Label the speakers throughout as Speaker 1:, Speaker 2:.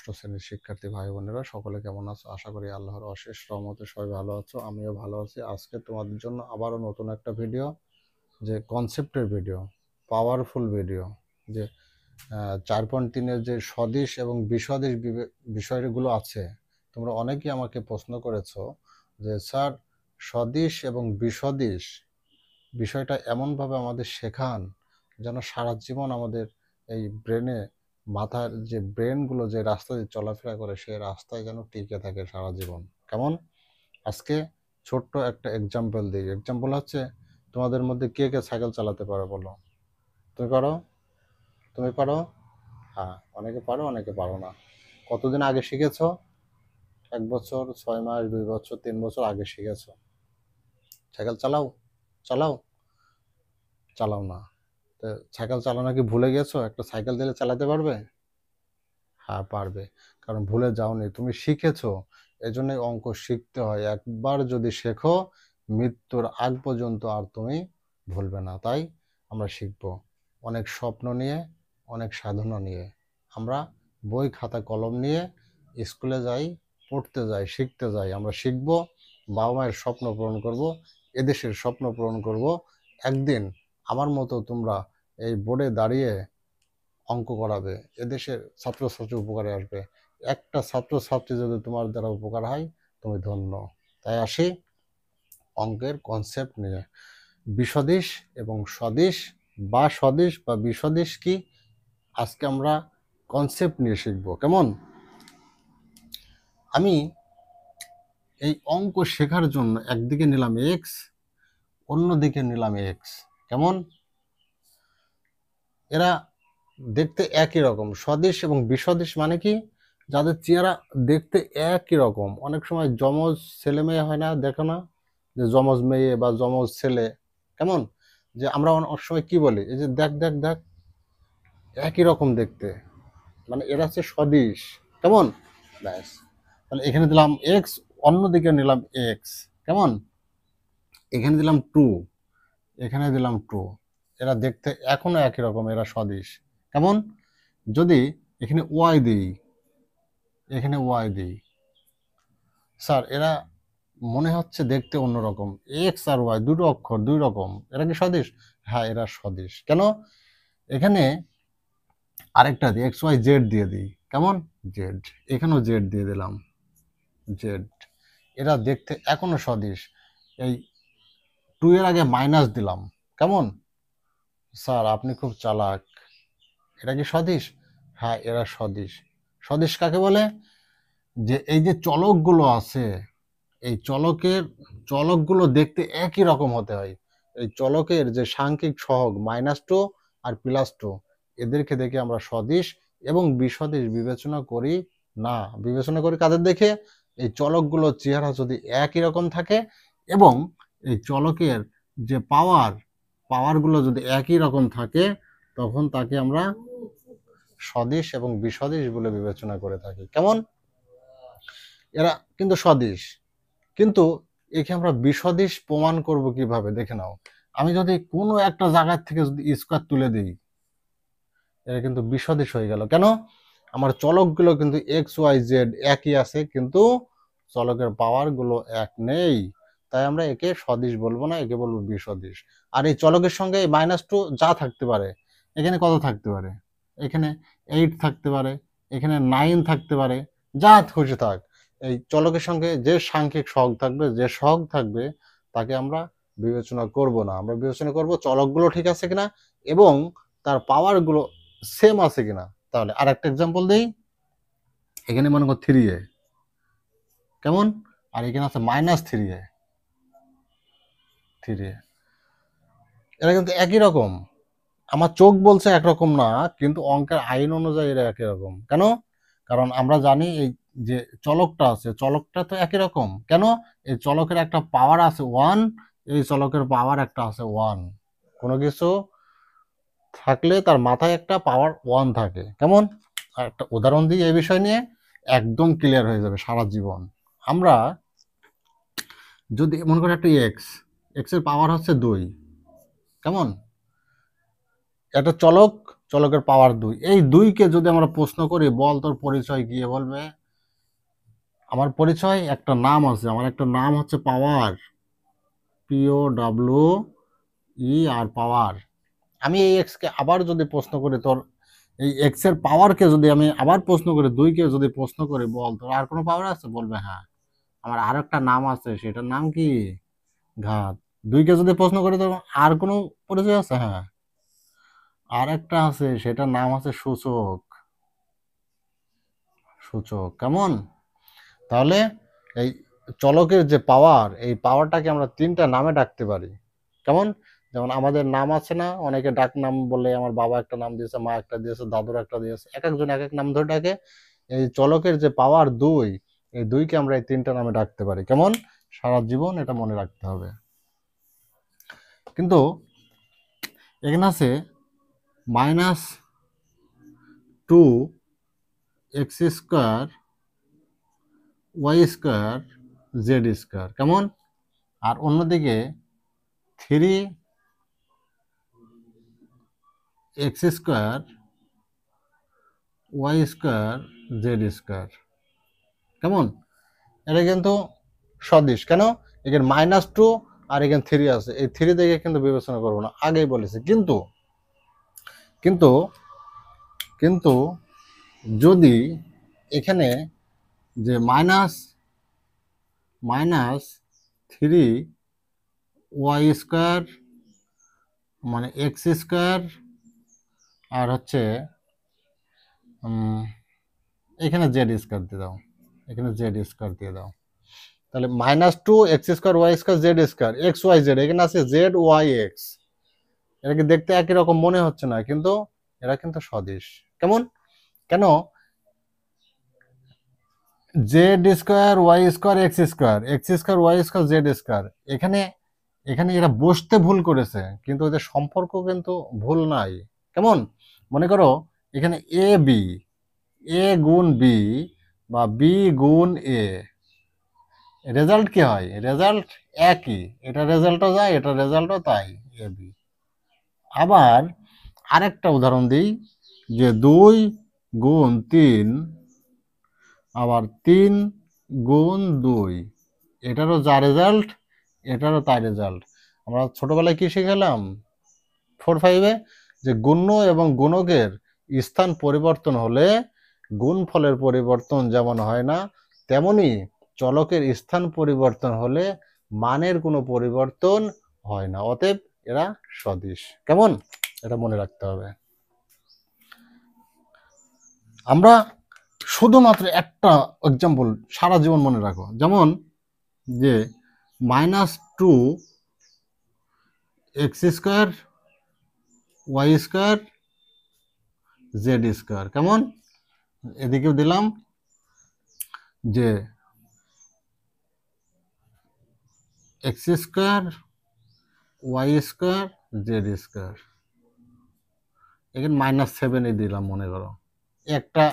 Speaker 1: ষষ্ঠ শ্রেণীর শিক্ষার্থী ভাই বোনেরা সকলে কেমন আছো? আশা করি আল্লাহর অশেষ রহমতে সবাই ভালো আছো, আমিও ভালো আছি। আজকে তোমাদের জন্য আবারও নতুন একটা ভিডিও, যে কনসেপ্টের ভিডিও, পাওয়ারফুল ভিডিও, যে 4.3-এর যে সদিশ এবং বিসদিশ বিষয়গুলো আছে। তোমরা অনেকেই আমাকে প্রশ্ন করেছো যে স্যার, সদিশ এবং বিসদিশ বিষয়টা এমনভাবে আমাদের শেখান যেন সারা জীবন আমাদের এই ব্রেনে, মাথার যে ব্রেনগুলো যে রাস্তা দিয়ে চলাফেরা করে সেই রাস্তায় যেন টিকে থাকে সারা জীবন। কেমন? আজকে ছোট্ট একটা এক্সাম্পল দিই। এক্সাম্পল হচ্ছে, তোমাদের মধ্যে কে কে সাইকেল চালাতে পারো বলো? তুমি পারো? তুমি পারো? হ্যাঁ, অনেকে পারো, অনেকে পারো না। কতদিন আগে শিখেছো? 1 বছর, 6 মাস, 2 বছর, 3 বছর আগে শিখেছো। সাইকেল চালাও? চালাও? চালাও না। তো সাইকেল চালানো কি ভুলে গেছো? একটা সাইকেল দিলে চালাতে পারবে? হ্যাঁ, পারবে। কারণ ভুলে যাওনি, তুমি শিখেছো। এজন্যই অঙ্ক শিখতে হয়। একবার যদি শেখো, মৃত্যুর আগ পর্যন্ত আর তুমি ভুলবে না। তাই আমরা শিখব অনেক স্বপ্ন নিয়ে, অনেক সাধনা নিয়ে। আমরা বই খাতা কলম নিয়ে স্কুলে যাই, পড়তে যাই, শিখতে যাই। আমরা শিখব, বাবা মায়ের স্বপ্ন পূরণ করব, এদেশের স্বপ্ন পূরণ করব। একদিন আমার মতো তোমরা এই বোর্ডে দাঁড়িয়ে অঙ্ক করাবে, এদেশের ছাত্রছাত্রী উপকারে আসবে। একটা ছাত্রছাত্রী যদি তোমার দ্বারা উপকার হয়, তুমি ধন্য। তাই আসি অঙ্কের কনসেপ্ট নিয়ে। বিসদিশ এবং সদিশ বা সদিশ বা বিসদিশ কি, আজকে আমরা কনসেপ্ট নিয়ে শিখব। কেমন? আমি এই অঙ্ক শেখার জন্য একদিকে নিলাম এক্স, অন্যদিকে নিলাম এক্স। কেমন? এরা দেখতে একই রকম। সদিশ এবং বিসদিশ মানে কি? যাদের চেহারা দেখতে একই রকম। অনেক সময় যমজ ছেলে মেয়ে হয় না, দেখো না, যে যমজ মেয়ে বা যমজ ছেলে। কেমন? যে আমরা অনেক সময় কি বলি, এই যে দেখ দেখ দেখ, একই রকম দেখতে, মানে এরা হচ্ছে সদিশ। কেমন? ব্যাস, তাহলে এখানে দিলাম এক্স, অন্যদিকে নিলাম এক্স। কেমন? এখানে দিলাম টু, এখানে দিলাম টু। এরা দেখতে এখনো একই রকম, এরা সদিশ। কেমন? যদি এখানে ওয়াই দিই, এখানে ওয়াই দিই, স্যার এরা মনে হচ্ছে দেখতে অন্যরকম। এক্স আর ওয়াই দুটো অক্ষর, দুই রকম, এরা কি সদিশ? হ্যাঁ, এরা সদিশ। কেন? এখানে আরেকটা দিই, এক্স ওয়াই জেড দিয়ে দিই। কেমন? জেড। এখানেও জেড দিয়ে দিলাম, জেড। এরা দেখতে এখনো সদিশ। এই টু এর আগে মাইনাস দিলাম। কেমন? স্যার আপনি খুব চালাক। এরা কি সদিশ? হ্যাঁ, এরা সদিশ। সদিশ কাকে বলে? যে এই যে চলকগুলো আছে, এই চলকগুলো দেখতে একই রকম হতে হয়। এই চলকের যে সাংখ্যিক সহগ -2 আর +2, এদেরকে দেখে আমরা সদিশ এবং বিসদিশ বিবেচনা করি না। বিবেচনা করি কাদের দেখে? এই চলকগুলোর চেহারা যদি একই রকম থাকে এবং এই চলকের যে পাওয়ারগুলো যদি একই রকম থাকে, তখন তাকে আমরা সদিশ এবং বিসদিশ বলে বিবেচনা করে থাকি। কেমন? এরা কিন্তু সদিশ, কিন্তু একে আমরা বিসদিশ প্রমাণ করব কিভাবে? দেখে নাও। আমি যদি কোনো একটা জায়গা থেকে যদি স্কয়ার তুলে দিই, এটা কিন্তু বিসদিশ হয়ে গেল। কেন? আমার চলকগুলো কিন্তু এক্স ওয়াই জেড একই আছে, কিন্তু চলকের পাওয়ারগুলো এক নেই। তাই আমরা একে সদিশ বলবো না, একে বলবো বিসদিশ। আর এই চলকের সঙ্গে -2 যা থাকতে পারে, এখানে কত থাকতে পারে? এখানে 8 থাকতে পারে, এখানে 9 থাকতে পারে, যা খুশি থাক। এই চলকের সঙ্গে যে সাংখ্যিক সহগ থাকবে, যে সহগ থাকবে, তাকে আমরা বিবেচনা করব না। আমরা বিবেচনা করব চলকগুলো ঠিক আছে কিনা এবং তার পাওয়ারগুলো সেম আছে কিনা। তাহলে আরেকটা এক্সাম্পল দেই। এখানে মনে করো 3a। কেমন? আর এখানে আছে -3a, 3a। এরা কিন্তু একই রকম। আমার চোখ বলছে একরকম না, কিন্তু অঙ্কের আইন অনুযায়ী এরা একই রকম। কেন? কারণ আমরা জানি এই যে চলকটা আছে, চলকটা তো একই রকম। কেন? এই চলকের একটা পাওয়ার আছে 1, এই চলকের পাওয়ার একটা আছে 1। কোনো কিছু থাকলে তার মাথায় একটা পাওয়ার 1 থাকে। কেমন? আর একটা উদাহরণ দিই এই বিষয় নিয়ে, একদম ক্লিয়ার হয়ে যাবে সারা জীবন। আমরা যদি মনে করি একটা এক্স, এক্স এর পাওয়ার হচ্ছে 2। কেমন? একটা চলক, চলকের পাওয়ার 2। এই 2কে যদি আমরা প্রশ্ন করি বল তোর পরিচয় কি, বলবে আমার পরিচয় একটা নাম আছে, আমার একটা নাম হচ্ছে পাওয়ার, POWER পাওয়ার। আমি এই এক্সকে আবার যদি প্রশ্ন করি তোর এই এক্স এর পাওয়ারকে যদি আমি আবার প্রশ্ন করি, 2কে যদি প্রশ্ন করি বল তোর আর কোনো পাওয়ার আছে, বলবে হ্যাঁ আমার আর একটা নাম আছে, সেটার নাম কি, ঘাত। 2কে যদি প্রশ্ন করি তোর আর কোনো পরিচয় আছে, হ্যাঁ আর একটা আছে, সেটার নাম আছে সূচক। সূচক কেমন? তাহলে এই চলকের যে পাওয়ার, এই পাওয়ারটাকে আমরা 3টা নামে ডাকতে পারি। কেমন? যেমন আমাদের নাম আছে না, অনেকে ডাক নাম বলে, আমার বাবা একটা নাম দিয়েছে, মা একটা দিয়েছে, দাদুর একটা দিয়েছে, এক একজন এক এক নাম ধরে ডাকে। এই চলকের যে পাওয়ার 2, এই 2কে আমরা এই 3টা নামে ডাকতে পারি। কেমন? সারা জীবন এটা মনে রাখতে হবে। কিন্তু এখানে আছে -2x² y² z²। কেমন? আর অন্যদিকে 3x² y² z²। কেমন? এটা কিন্তু সদিশ। কেন? এখানে -2 আর এখানে 3 আছে, এই 3 দেখে কিন্তু বিবেচনা করবো না, আগেই বলেছি। কিন্তু কিন্তু কিন্তু যদি এখানে যে -3y² মানে x² আর হচ্ছে এখানে z² দিয়ে দাও, এখানে z² দিয়ে দাও, তাহলে -2x² y² z² x y z, এখানে আছে z y x। এটা কি দেখতে একই রকম মনে হচ্ছে না, কিন্তু এরা কিন্তু সদিশ। কেমন? কেন? z² y² x² y² z², এখানে এখানে এরা বসতে ভুল করেছে, কিন্তু ওদের সম্পর্ক কিন্তু ভুল নাই। কেমন? মনে করো এখানে এ গুণ বি বা বি গুণ এ, রেজাল্ট কি হয়? রেজাল্ট একই, এটা রেজাল্টও যায়, এটা রেজাল্টও তাই, এ বি। আবার আরেকটা উদাহরণ দিই, যে 2 গুণ 3 আবার 3 গুণ 2, এটারও যা রেজাল্ট এটারও তাই রেজাল্ট। আমরা ছোটবেলায় কি শিখেলাম 4-5-এ, যে গুণ্য এবং গুণকের স্থান পরিবর্তন হলে গুণফলের পরিবর্তন যেমন হয় না, তেমনি চলকের স্থান পরিবর্তন হলে মানের কোনো পরিবর্তন হয় না। অতএব এরা সদিশ। কেমন? এটা মনে রাখতে হবে। আমরা শুধুমাত্র একটা এক্সাম্পল সারা জীবন মনে রাখো, যেমন যে -2x² y² z²। কেমন? এদিকেও দিলাম যে x² y² z², এখানে -7 দিলাম মনে করো, একটা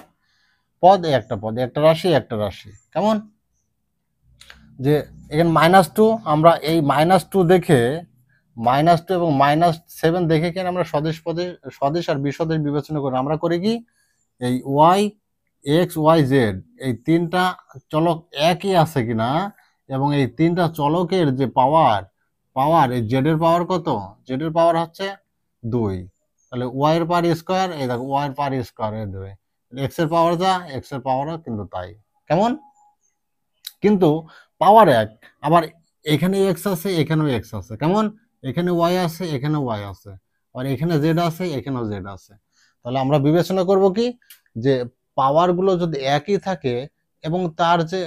Speaker 1: পদ একটা পদ, একটা রাশি একটা রাশি। কেমন? যে এখানে -2, আমরা এই -2 দেখে -2 এবং -7 দেখে কেন আমরা সদিশ আর বিসদিশ বিবেচনা করি? আমরা করি কি, এই y x y z এই 3টা চলক একই আছে কিনা, এবং এই 3টা চলকের যে পাওয়ার এই z এর পাওয়ার কত, z এর পাওয়ার হচ্ছে 2, তাহলে y এর পাওয়ার স্কয়ার, এই দেখো y এর পাওয়ার স্কয়ার এর 2, x এর পাওয়ার যা x এর পাওয়ারও কিন্তু তাই। কেমন? কিন্তু পাওয়ার এক, আবার এখানে x আছে এখানেও x আছে। কেমন? এখানে y আছে এখানেও y আছে, আর এখানে z আছে এখানেও z আছে। তাহলে আমরা বিবেচনা করব কি, যে পাওয়ার গুলো যদি একই থাকে এবং তার যে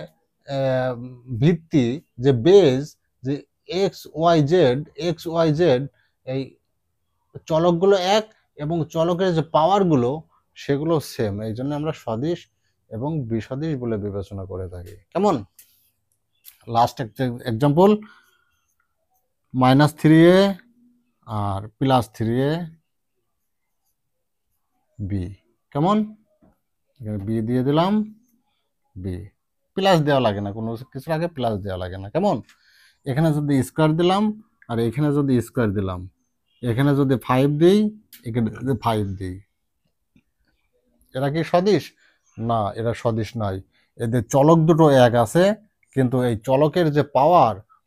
Speaker 1: ভিত্তি, যে বেজ, যে এক্স ওয়াই জেড এই চলকগুলো এক, এবং চলকের যে পাওয়ার গুলো সেগুলো সেম, এই জন্য আমরা সদিশ এবং বিসদিশ বলে বিবেচনা করে থাকি। কেমন? লাস্ট এক্সাম্পল, -3a আর +3a বি। কেমন? বি দিয়ে দিলাম, বি প্লাস দেওয়া লাগে না, কোনো কিছুর আগে প্লাস দেওয়া লাগে না। কেমন? এখানে যদি স্কোয়ার দিলাম আর এখানে যদি স্কোয়ার দিলাম, এখানে যদি 5 দিই এখানে যদি 5 দিই, এরা কি সদিশ? না, এরা সদিশ নয়। এদের চলক দুটো এক আছে, কিন্তু এই চলকের যে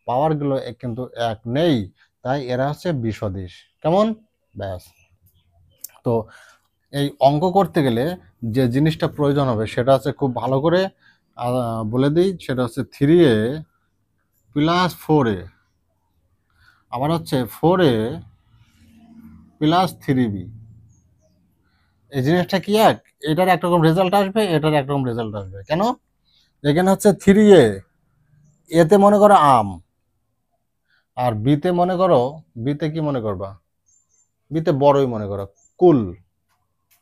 Speaker 1: পাওয়ারগুলো কিন্তু এক নেই, তাই এরা হচ্ছে বিসদিশ। কেমন? ব্যাস। তো এই অঙ্ক করতে গেলে যে জিনিসটা প্রয়োজন হবে সেটা হচ্ছে খুব ভালো করে বলে দিই, সেটা হচ্ছে 3a প্লাস 4a, আবার হচ্ছে 4a প্লাস 3b। এই জিনিসটা কি এক? এটার একরকম রেজাল্ট আসবে, এটার একরকম রেজাল্ট আসবে। কেন? এখানে হচ্ছে 3a, এতে মনে করো আম, আর বিতে মনে করো, বিতে কি মনে করবা? বিতে বড়ই মনে করো, কুল।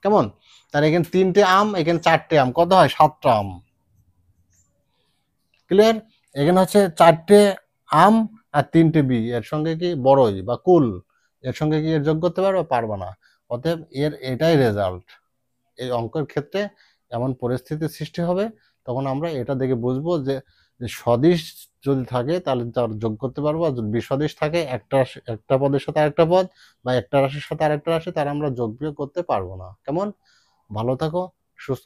Speaker 1: কেমন? তার এখানে 3টে আম, এখানে 4টে আম, কত হয়? 7টা আম। ক্লিয়ার? এখানে হচ্ছে 4টে আম আর 3টে বি, এর সঙ্গে কি বড়ই বা কুল, এর সঙ্গে কি এর যোগ করতে পারবে? পারবে না। অতএব এর এটাই রেজাল্ট। এই অঙ্কের ক্ষেত্রে এমন পরিস্থিতির সৃষ্টি হবে, তখন আমরা এটা দেখে বুঝবো যে সদিশ যদি থাকে তাহলে তার যোগ করতে পারবো, আর যদি বিসদিশ থাকে একটা পদের সাথে আরেকটা পদ বা একটা রাশির সাথে আরেকটা রাশি, তার আমরা যোগ বিয়োগ করতে পারবো না। কেমন? ভালো থাকো, সুস্থ